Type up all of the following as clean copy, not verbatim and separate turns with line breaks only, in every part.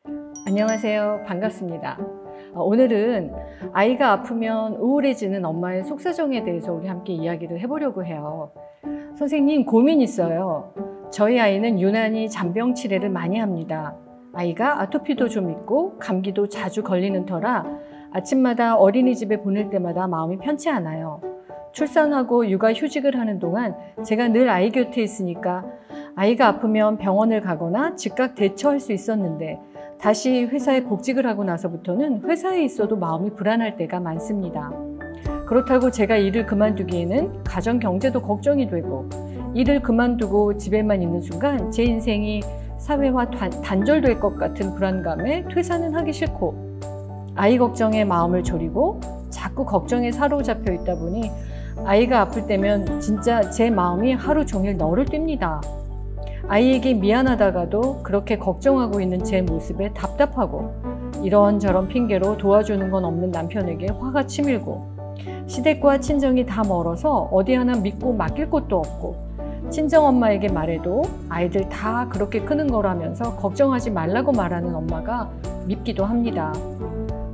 안녕하세요. 반갑습니다. 오늘은 아이가 아프면 우울해지는 엄마의 속사정에 대해서 우리 함께 이야기를 해보려고 해요. 선생님, 고민 있어요. 저희 아이는 유난히 잔병 치레를 많이 합니다. 아이가 아토피도 좀 있고 감기도 자주 걸리는 터라 아침마다 어린이집에 보낼 때마다 마음이 편치 않아요. 출산하고 육아휴직을 하는 동안 제가 늘 아이 곁에 있으니까 아이가 아프면 병원을 가거나 즉각 대처할 수 있었는데 다시 회사에 복직을 하고 나서부터는 회사에 있어도 마음이 불안할 때가 많습니다. 그렇다고 제가 일을 그만두기에는 가정 경제도 걱정이 되고 일을 그만두고 집에만 있는 순간 제 인생이 사회와 단절될 것 같은 불안감에 퇴사는 하기 싫고 아이 걱정에 마음을 졸이고 자꾸 걱정에 사로잡혀 있다 보니 아이가 아플 때면 진짜 제 마음이 하루 종일 너를 띱니다. 아이에게 미안하다가도 그렇게 걱정하고 있는 제 모습에 답답하고 이런저런 핑계로 도와주는 건 없는 남편에게 화가 치밀고 시댁과 친정이 다 멀어서 어디 하나 믿고 맡길 곳도 없고 친정엄마에게 말해도 아이들 다 그렇게 크는 거라면서 걱정하지 말라고 말하는 엄마가 밉기도 합니다.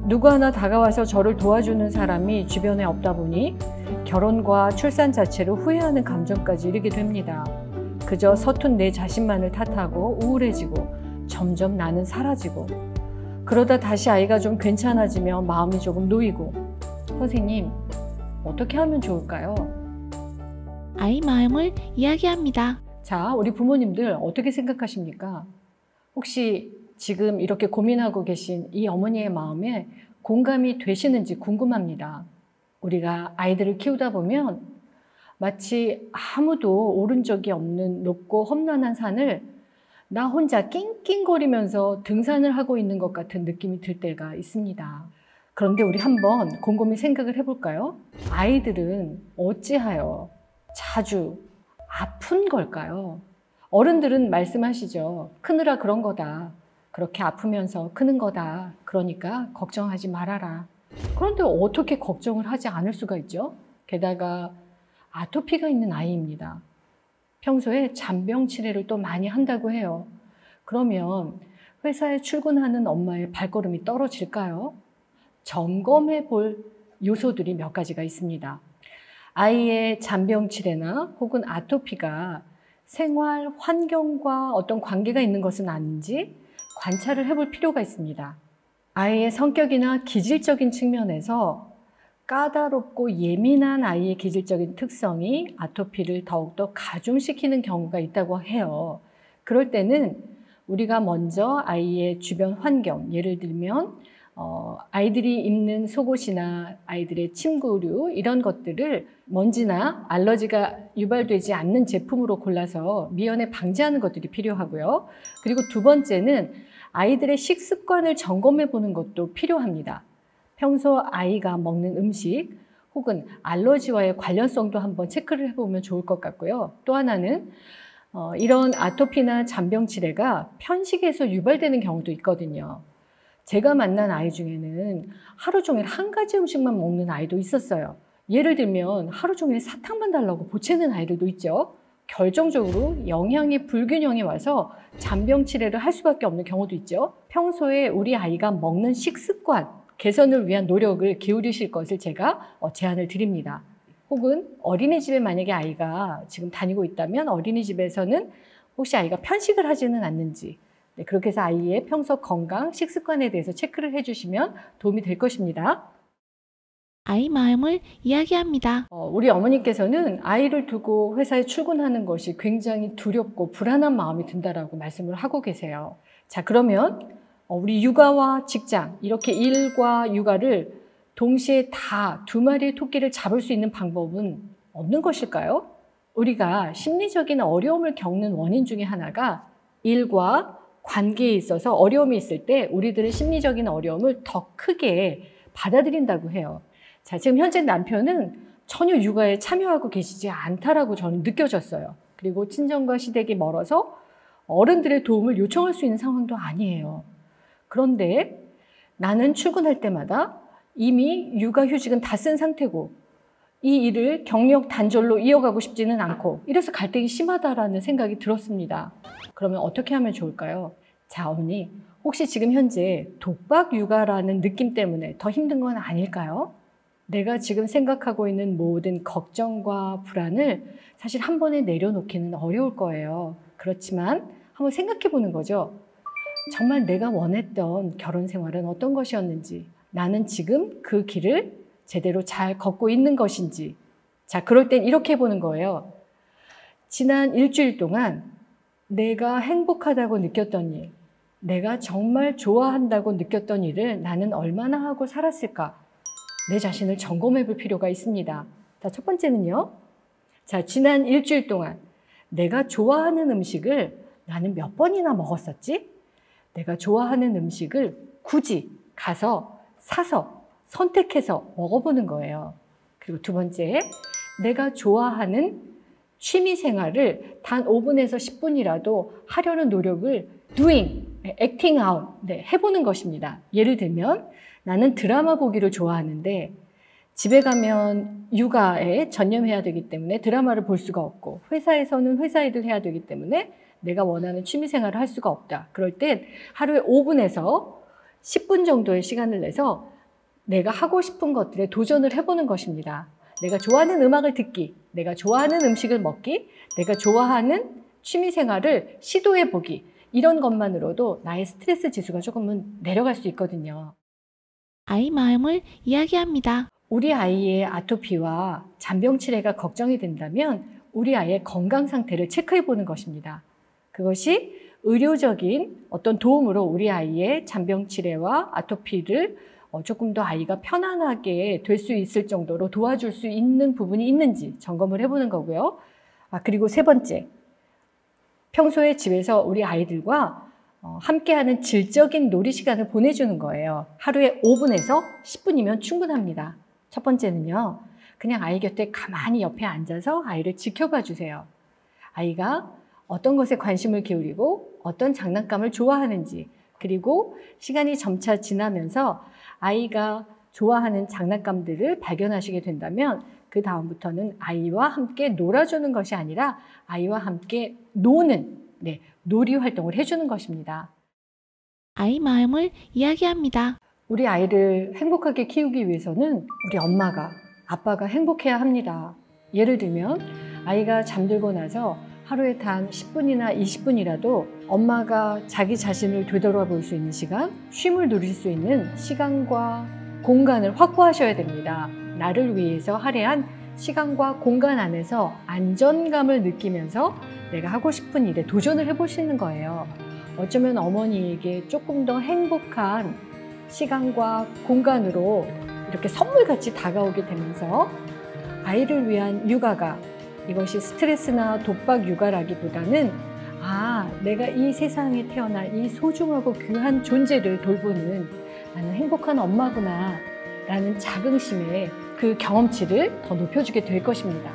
누구 하나 다가와서 저를 도와주는 사람이 주변에 없다 보니 결혼과 출산 자체를 후회하는 감정까지 이르게 됩니다. 그저 서툰 내 자신만을 탓하고 우울해지고 점점 나는 사라지고 그러다 다시 아이가 좀 괜찮아지며 마음이 조금 놓이고 선생님, 어떻게 하면 좋을까요?
아이 마음을 이야기합니다.
자, 우리 부모님들 어떻게 생각하십니까? 혹시 지금 이렇게 고민하고 계신 이 어머니의 마음에 공감이 되시는지 궁금합니다. 우리가 아이들을 키우다 보면 마치 아무도 오른 적이 없는 높고 험난한 산을 나 혼자 낑낑거리면서 등산을 하고 있는 것 같은 느낌이 들 때가 있습니다. 그런데 우리 한번 곰곰이 생각을 해볼까요? 아이들은 어찌하여 자주 아픈 걸까요? 어른들은 말씀하시죠. 크느라 그런 거다. 그렇게 아프면서 크는 거다. 그러니까 걱정하지 말아라. 그런데 어떻게 걱정을 하지 않을 수가 있죠? 게다가 아토피가 있는 아이입니다. 평소에 잔병 치레를 또 많이 한다고 해요. 그러면 회사에 출근하는 엄마의 발걸음이 떨어질까요? 점검해 볼 요소들이 몇 가지가 있습니다. 아이의 잔병 치레나 혹은 아토피가 생활 환경과 어떤 관계가 있는 것은 아닌지 관찰을 해볼 필요가 있습니다. 아이의 성격이나 기질적인 측면에서 까다롭고 예민한 아이의 기질적인 특성이 아토피를 더욱더 가중시키는 경우가 있다고 해요. 그럴 때는 우리가 먼저 아이의 주변 환경, 예를 들면 아이들이 입는 속옷이나 아이들의 침구류 이런 것들을 먼지나 알러지가 유발되지 않는 제품으로 골라서 미연에 방지하는 것들이 필요하고요. 그리고 두 번째는 아이들의 식습관을 점검해 보는 것도 필요합니다. 평소 아이가 먹는 음식 혹은 알러지와의 관련성도 한번 체크를 해보면 좋을 것 같고요. 또 하나는 이런 아토피나 잔병 치레가 편식에서 유발되는 경우도 있거든요. 제가 만난 아이 중에는 하루 종일 한 가지 음식만 먹는 아이도 있었어요. 예를 들면 하루 종일 사탕만 달라고 보채는 아이들도 있죠. 결정적으로 영양의 불균형이 와서 잔병 치레를 할 수밖에 없는 경우도 있죠. 평소에 우리 아이가 먹는 식습관 개선을 위한 노력을 기울이실 것을 제가 제안을 드립니다. 혹은 어린이집에 만약에 아이가 지금 다니고 있다면 어린이집에서는 혹시 아이가 편식을 하지는 않는지 그렇게 해서 아이의 평소 건강, 식습관에 대해서 체크를 해주시면 도움이 될 것입니다.
아이 마음을 이야기합니다.
우리 어머니께서는 아이를 두고 회사에 출근하는 것이 굉장히 두렵고 불안한 마음이 든다라고 말씀을 하고 계세요. 자, 그러면 우리 육아와 직장, 이렇게 일과 육아를 동시에 다 두 마리의 토끼를 잡을 수 있는 방법은 없는 것일까요? 우리가 심리적인 어려움을 겪는 원인 중에 하나가 일과 관계에 있어서 어려움이 있을 때 우리들은 심리적인 어려움을 더 크게 받아들인다고 해요. 자, 지금 현재 남편은 전혀 육아에 참여하고 계시지 않다라고 저는 느껴졌어요. 그리고 친정과 시댁이 멀어서 어른들의 도움을 요청할 수 있는 상황도 아니에요. 그런데 나는 출근할 때마다 이미 육아휴직은 다 쓴 상태고 이 일을 경력 단절로 이어가고 싶지는 않고 이래서 갈등이 심하다라는 생각이 들었습니다. 그러면 어떻게 하면 좋을까요? 자, 어머니, 혹시 지금 현재 독박 육아라는 느낌 때문에 더 힘든 건 아닐까요? 내가 지금 생각하고 있는 모든 걱정과 불안을 사실 한 번에 내려놓기는 어려울 거예요. 그렇지만 한번 생각해 보는 거죠. 정말 내가 원했던 결혼 생활은 어떤 것이었는지, 나는 지금 그 길을 제대로 잘 걷고 있는 것인지. 자, 그럴 땐 이렇게 해보는 거예요. 지난 일주일 동안 내가 행복하다고 느꼈던 일, 내가 정말 좋아한다고 느꼈던 일을 나는 얼마나 하고 살았을까? 내 자신을 점검해 볼 필요가 있습니다. 자, 첫 번째는요. 자, 지난 일주일 동안 내가 좋아하는 음식을 나는 몇 번이나 먹었었지? 내가 좋아하는 음식을 굳이 가서 사서 선택해서 먹어보는 거예요. 그리고 두 번째, 내가 좋아하는 취미 생활을 단 5분에서 10분이라도 하려는 노력을 doing, acting out, 해보는 것입니다. 예를 들면 나는 드라마 보기를 좋아하는데 집에 가면 육아에 전념해야 되기 때문에 드라마를 볼 수가 없고 회사에서는 회사 일을 해야 되기 때문에 내가 원하는 취미 생활을 할 수가 없다. 그럴 땐 하루에 5분에서 10분 정도의 시간을 내서 내가 하고 싶은 것들에 도전을 해보는 것입니다. 내가 좋아하는 음악을 듣기, 내가 좋아하는 음식을 먹기, 내가 좋아하는 취미 생활을 시도해보기, 이런 것만으로도 나의 스트레스 지수가 조금은 내려갈 수 있거든요.
아이 마음을 이야기합니다.
우리 아이의 아토피와 잔병치레가 걱정이 된다면 우리 아이의 건강 상태를 체크해 보는 것입니다. 그것이 의료적인 어떤 도움으로 우리 아이의 잔병치레와 아토피를 조금 더 아이가 편안하게 될 수 있을 정도로 도와줄 수 있는 부분이 있는지 점검을 해보는 거고요. 그리고 세 번째, 평소에 집에서 우리 아이들과 함께하는 질적인 놀이 시간을 보내주는 거예요. 하루에 5분에서 10분이면 충분합니다. 첫 번째는요, 그냥 아이 곁에 가만히 옆에 앉아서 아이를 지켜봐 주세요. 아이가 어떤 것에 관심을 기울이고 어떤 장난감을 좋아하는지, 그리고 시간이 점차 지나면서 아이가 좋아하는 장난감들을 발견하시게 된다면 그 다음부터는 아이와 함께 놀아주는 것이 아니라 아이와 함께 노는 놀이 활동을 해주는 것입니다.
아이 마음을 이야기합니다.
우리 아이를 행복하게 키우기 위해서는 우리 엄마가, 아빠가 행복해야 합니다. 예를 들면 아이가 잠들고 나서 하루에 단 10분이나 20분이라도 엄마가 자기 자신을 되돌아볼 수 있는 시간, 쉼을 누릴 수 있는 시간과 공간을 확보하셔야 됩니다. 나를 위해서 할애한 시간과 공간 안에서 안전감을 느끼면서 내가 하고 싶은 일에 도전을 해보시는 거예요. 어쩌면 어머니에게 조금 더 행복한 시간과 공간으로 이렇게 선물같이 다가오게 되면서 아이를 위한 육아가 이것이 스트레스나 독박 육아라기보다는 내가 이 세상에 태어난 이 소중하고 귀한 존재를 돌보는 나는 행복한 엄마구나 라는 자긍심에 그 경험치를 더 높여주게 될 것입니다.